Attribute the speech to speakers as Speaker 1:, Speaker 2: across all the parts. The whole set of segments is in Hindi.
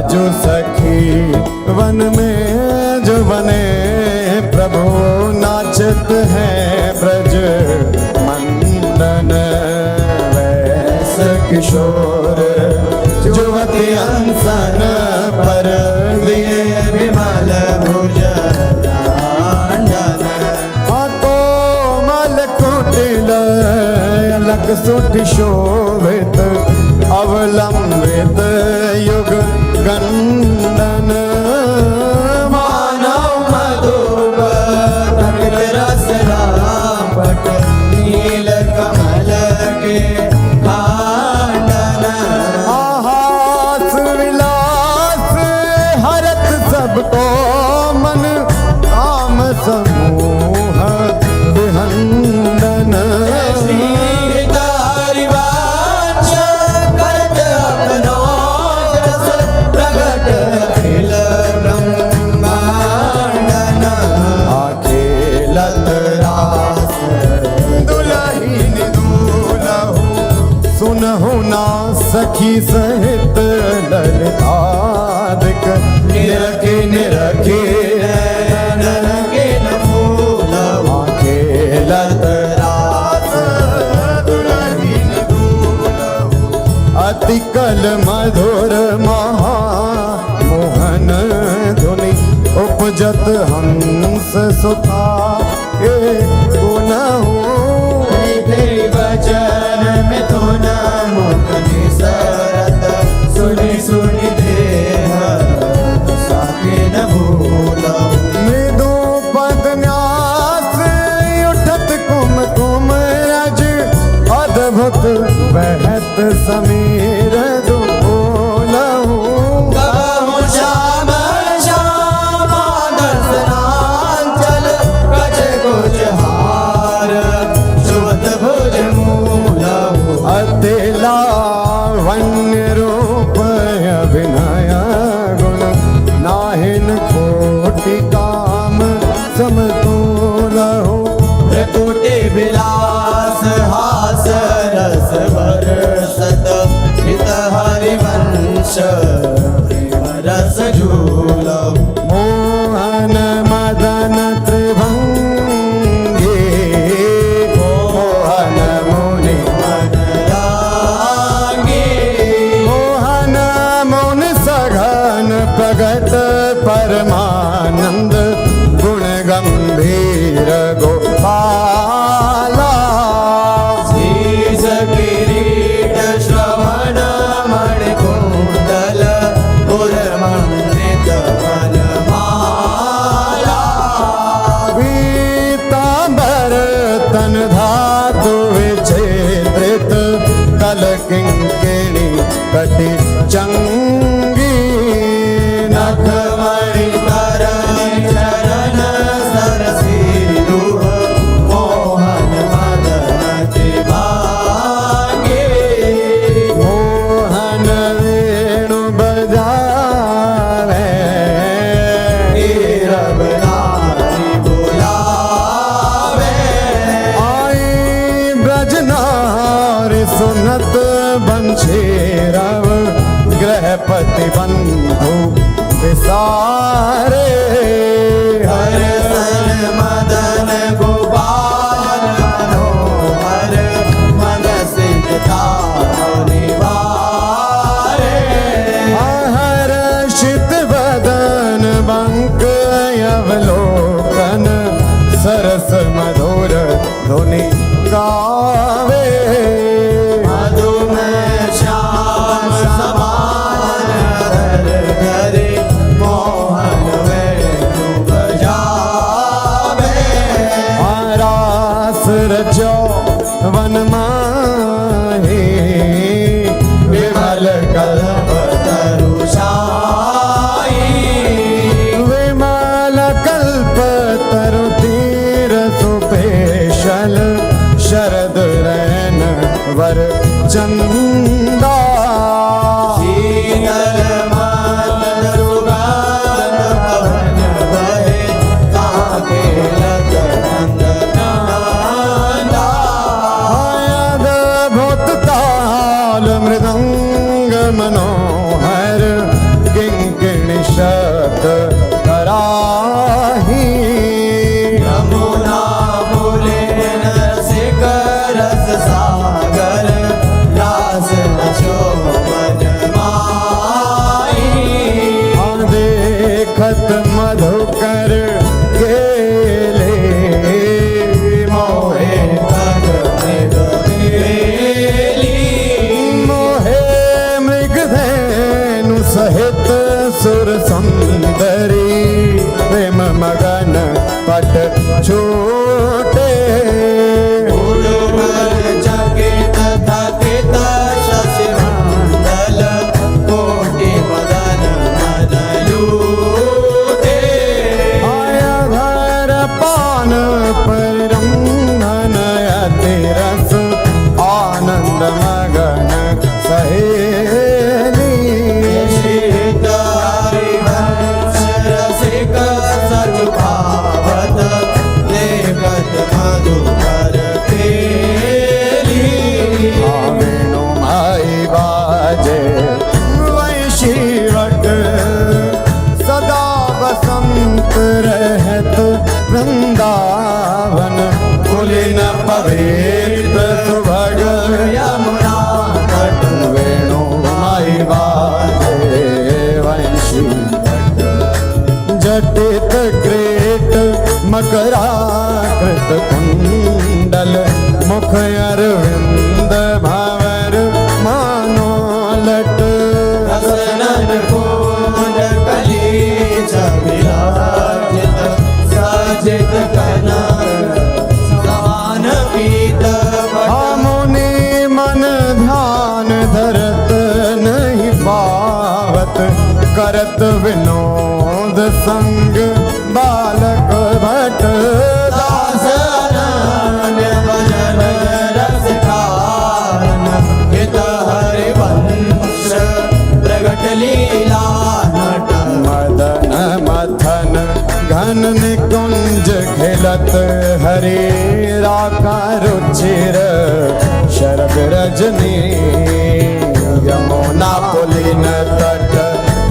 Speaker 1: जो सखी वन में जो बने प्रभु नाचत हैं ब्रज मंदन वैस किशोर जुवती अंसन पर दिए विमल भुज कोमल कुटिल अलक सुठ शोभित अवलंबित युग गंडन मानव मधुबर रस रापट नील कमल के कांडन हास विलास हरत सबको मन काम समूह विहंदन सखी सहित ललितादिक निरखे निरखे नरके नमूल खेलत रास दुलहीन दूलहु अति कल मधुर महा मोहन धुनि उपजत हंस सुता गुनहु वचन में तो न मुक्ति सरत सुनि सुनि देह साके न भूलो मृदु पद न्यास उठत कुम कुम रज अद्भुत बहत समीर दुलहु लावण्य रूप अभिनय गुण नाहिन कोटि काम समतुलहु कोटि विलास हास रस बरसत हित हरिवंश प्रेम रस झूलहु मोहन मदन त्रिभंगी मोहन मुनि प्रगट परमानंद गुण गंभीर गोपाला शीश किरीट श्रवण मणिकुंडल पुरमंडित वनमाला पीतांबर तन धातु विच्छेदित कल किंकिणी कटि चंगी नखमणि करण चरण सरसी दुह मोहन मदन त्रिभागे मोहन वेणु बजावे नीरव नारी बुलावे आई ब्रजनारी सुनत बंशी रव गृहपति बंधु विसारे हर सन मदन गोपाल मनोहर मन सिद्ध निवारे हर शित बदन बंक अवलोकन सरस मधुर धुनि गावे श्रीमत मधुकर गेले मोहे मोहे मृगधेनु सहित सुर सुंदरी प्रेम मगन पट छूटे रहत वृंदावन कुलीन पवित्र सुभग यमुना तट वेणु माई बाजे वंशी जटित ग्रेट मकराकृत कुंडल मुख अरविंद भंवर मानो लट हसनन कुंड कली विराजित साजित कनक समान पीत मुनि मन ध्यान धरत नहीं पावत करत विनोद संग बालक भट दास अनन्य भजन रस कारण हित हरिवंश प्रगट लीला नट मदन मथन घन निकुंज खिलत हरे राका रुचिर शरद रजनी यमुना पुलिन तट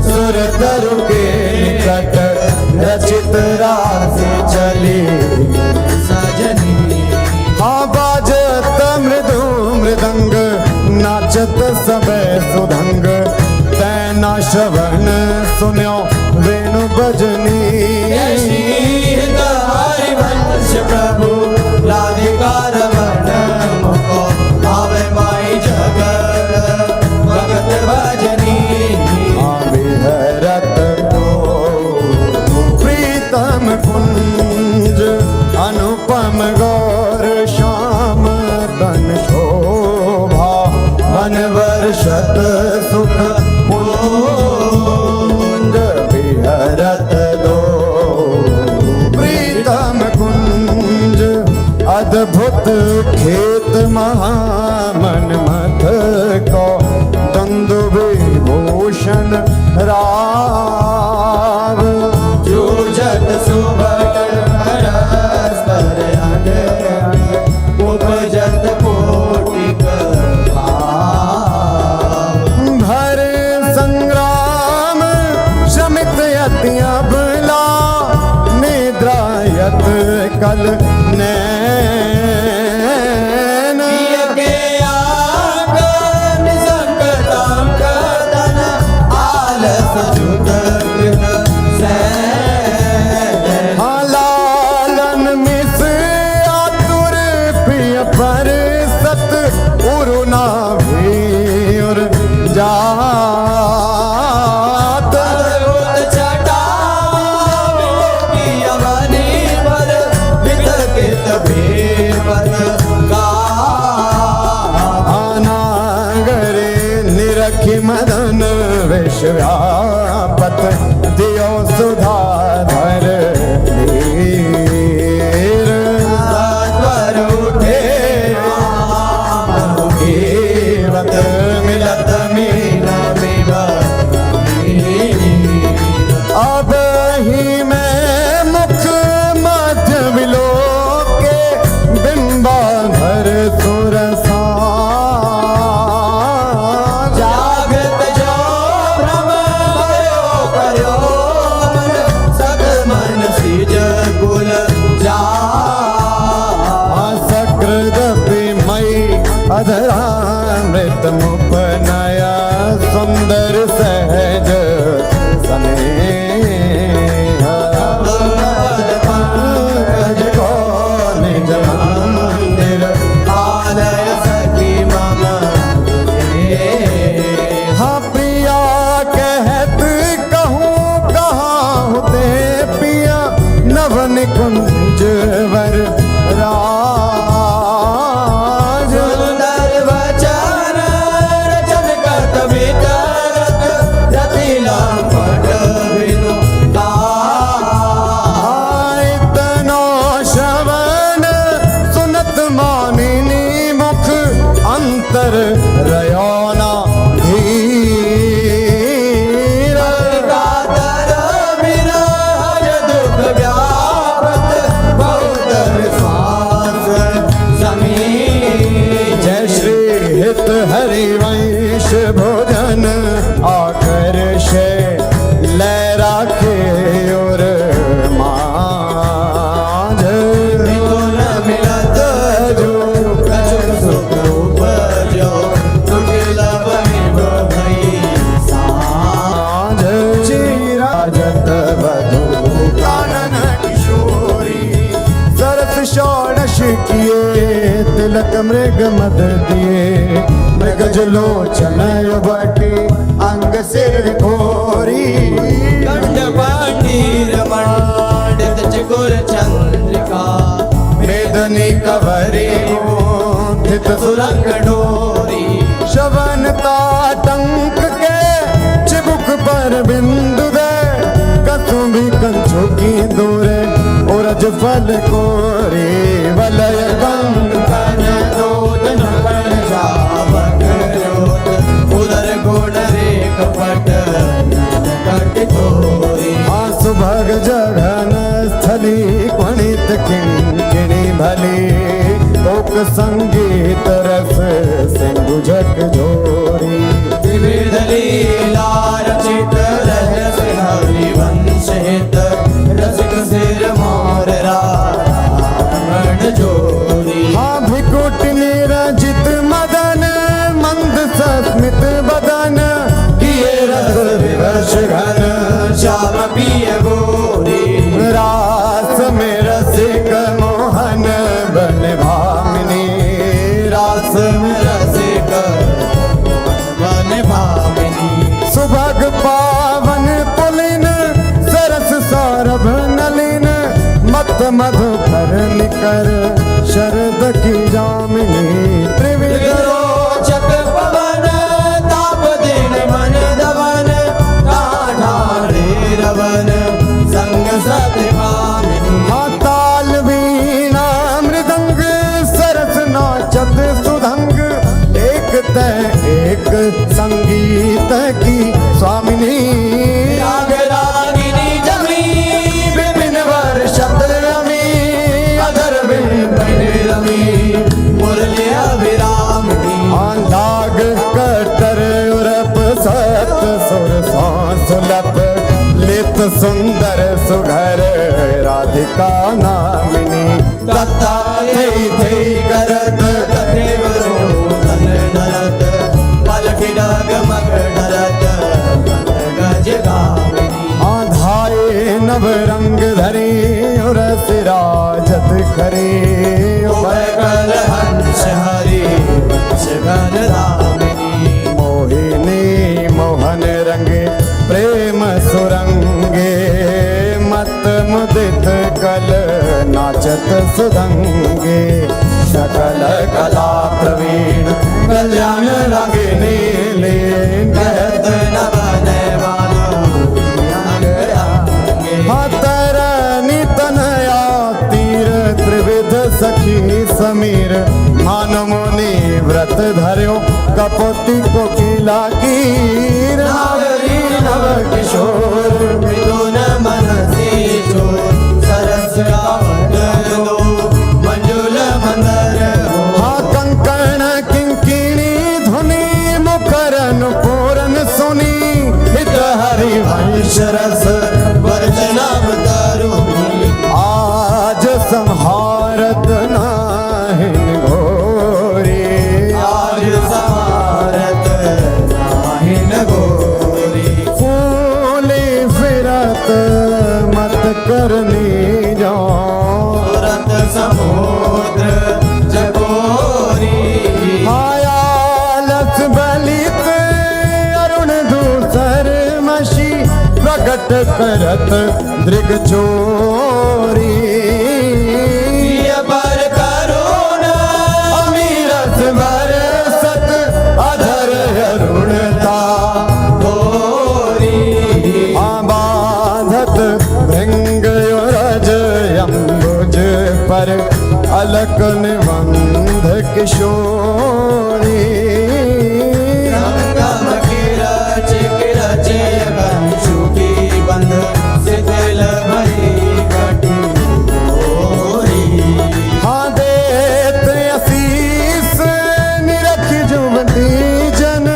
Speaker 1: सुर तरु के निकट रचित राशि चली सजनी बाजत मृदु मृदंग नाचत सब सुधंग तैना श्रवण सुन्यो वेणु बजनी हरिवंश प्रभु राधिका रमण मुको भावे माई जगत भगत भजनी विहरत प्रीतम कुंज अनुपम गौर श्याम तन शोभा मन वर्षत सुख पुंज विहरत दो प्रीतम कुंज अद्भुत खेत महामन मथ को दंदु विभूषण राव जूझत सुभट परस्पर अंग उपजत कोटिक भर संग्राम शमित यतिया बला निद्रायत कल नैन के आगन संकटं कदन आलस जुग लालन मिस आतुर प्रिय पर सत उरुना भीर जात छटा यवनी पर वितकित भीपत गानागरे निरखि मदन विश्व्यापत दियो सुधाधर वीर सत्वर उठे मुखीवत मिलत मीन अब ही मैं मुख मध्य विलोके बिंबाधर सुरसा जागत जो भ्रम भयो करो सगल राखे और मांझ
Speaker 2: तो न मिलत जो कछु सुख उपजो तुटला बनिब भई
Speaker 1: सांझ चीराजत वधु कानन किशोरी सरस षोडश किए तिलक मृग मद दिए मृग लोचन बटी अंग सिर घोरी
Speaker 2: कंठ पांडीर मंडित चकोर चंद्रिका
Speaker 1: वेदनी कवरी मोहित
Speaker 2: सुरंग डोरी
Speaker 1: शवन ताटंक के चिबुक पर बिंदु दे कसुंभी कंचो की दूरे उरज फल कोरी वलय गंग
Speaker 2: कन दोदन कण जावक जोत उदर गोड़ रेख पट कट तोरी
Speaker 1: सुभग जघन स्थली क्वणित किंकिणी भली लोक संगीत रस सिंधु झक झोरी
Speaker 2: विविध लीला रचित रहस्य हरिवंश हित रसिक सिर मोर रावण जोरी
Speaker 1: हाँ भिकुट निरजित मदन मंद सस्मित बदन
Speaker 2: किए रस विवश घन श्याम पिय गोरी
Speaker 1: रास में रसिक मोहन बन भामिनी
Speaker 2: रास में रसिक वन भामिनी
Speaker 1: सुभग पावन पुलिन सरस सौरभ नलिन मत मधुकर निकर शरद की जामिनी त्रिविध
Speaker 2: रोचक पवन ताप दिन मन दवन ठाठारे रवन संग सत्य कामिनी
Speaker 1: ताल वीणा मृदंग सरस नाचत सुधंग एक तय एक संगीत की स्वामिनी
Speaker 2: राग रागिनी जमी विपिन वर्षत रमी अधर बिंबन रमी मुरली अभिरामिनी
Speaker 1: लाग कटर उरप सत सुर सुलभ लित सुंदर सुघर राधिका नामिनी
Speaker 2: तत्ता थे करत तथेव रोदन धरत पलटि डग मग डरत गज गामिनी
Speaker 1: आधाए नव रंग धरी उर सिराजत खरी
Speaker 2: कल हंस हरि वंश घन रामिनी
Speaker 1: मोहिनी मोहन रंगे प्रेम सुरंगे मत मुदित कल नाचत सुधंगे सकल कला प्रवीण कल्याण रागिनी लीन
Speaker 2: कहत न बने वालो
Speaker 1: तरनी तनया तीर त्रिविध सखी समीर मान मुनि व्रत धर्यो कपोती कोकिला कीर
Speaker 2: नागरी नव किशोर मृदुन मनसी चोर सरस रावण दो मंजुल मंदर हो
Speaker 1: हाँ कंकण किंकिणी धुनी मुखरन पूरन सुनी हित हरि वंश रस
Speaker 2: वर्जनम तरुणी
Speaker 1: आज संहारत नाहिन घोरी
Speaker 2: आज समारत नाहिन गोरी
Speaker 1: फूली फिरत मत करनी जाओ
Speaker 2: तुरंत समुद्र जगोरी
Speaker 1: मायालस बलित अरुण दूसर मशी प्रकट करत दृग चोरी
Speaker 2: प्रिय पर करुण
Speaker 1: अमीरस बरसत अधर अरुणता
Speaker 2: गोरी
Speaker 1: बांधत भृंग रज अम्बुज पर अलक निबंध किशोरी
Speaker 2: कम किरच किरच कंशु की बंध शिथिल भई घटी गोरी
Speaker 1: हाँ देत असीस निरख जुवती जन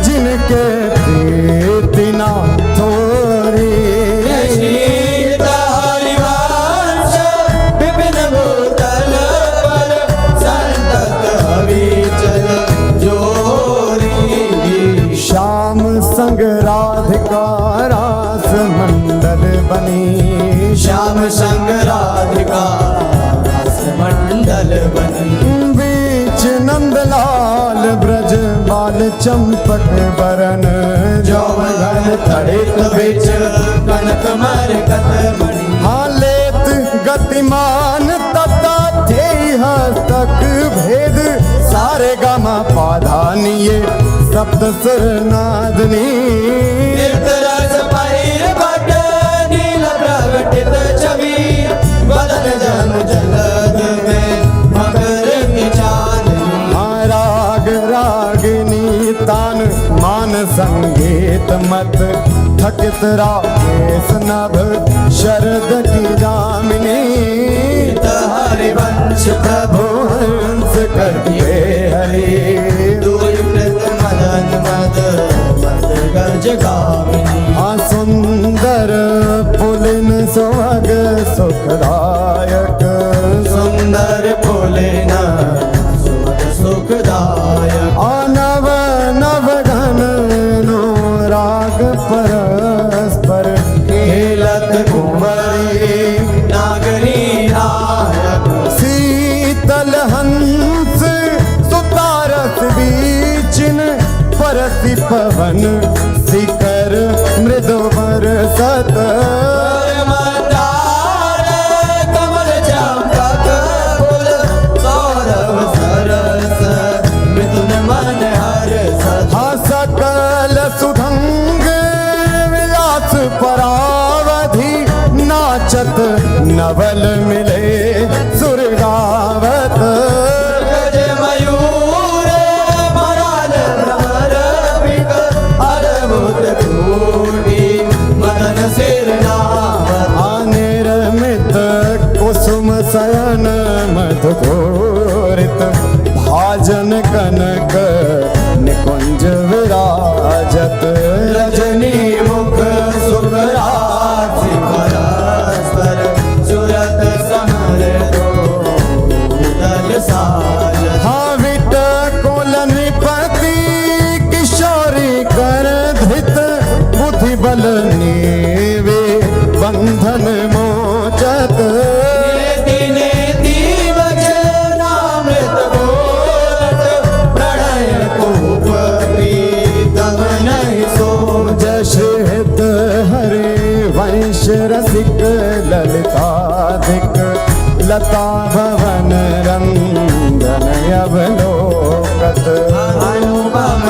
Speaker 1: जिनके प्रीति ना थोरी चंपक बरन
Speaker 2: जौवन तड़ित बिच कनक मरकत मणि
Speaker 1: हाँ लेत गतिमान तता थे हस्तक भेद सारे गामा पाधानिये सप्त सुर नादनी
Speaker 2: रस पहिर भट नील प्रगटित छवि बदन जन जलद में मकर की चांदनी
Speaker 1: हाँ राग रागिनी तान मान संगीत मत थकित राकेश नभ शरद की जामिनी
Speaker 2: हरिवंश
Speaker 1: प्रभु हंस करके हरि
Speaker 2: दूरिकृत मदन मद मद गज गामिनी
Speaker 1: हाँ सुंदर पुलिन सुहाग सुखदायक
Speaker 2: सुंदर फूलेना सुख सुखदायक
Speaker 1: नव नव घन नो राग परस्पर
Speaker 2: खेलत कुंवरी नागरी नायक
Speaker 1: शीतल हंस सुतारस बीचिन परसि पवन शिखर मृदु बरसत
Speaker 2: मंदार कमल चंपक फूल सौरभ सरस मिथुन मन हर्ष
Speaker 1: हाँ सकल सुधंग विलास परावधि नाचत नवल मिले सुरगावत
Speaker 2: गज मयूर मराल भ्रमर बिक अद्भुत कोटि मदन सिर नावत
Speaker 1: निर्मित कुसुम शयन मधुघोरित भाजन कनक निकुंज विराजत
Speaker 2: रजनी मुख सुखरासि परस्पर सुरत समर दो दल साजत
Speaker 1: हाँ विट कोल नृपति किशोरी कर धृत बुद्धि बल नीवे बंधन मोचत
Speaker 2: नेति वचनामृत बोलत प्रणय कूप प्रीतम नहीं सो
Speaker 1: जश हित हरे वंश रसिक ललिताधिक लता भवन रंजन अवलोकत
Speaker 2: अनुपम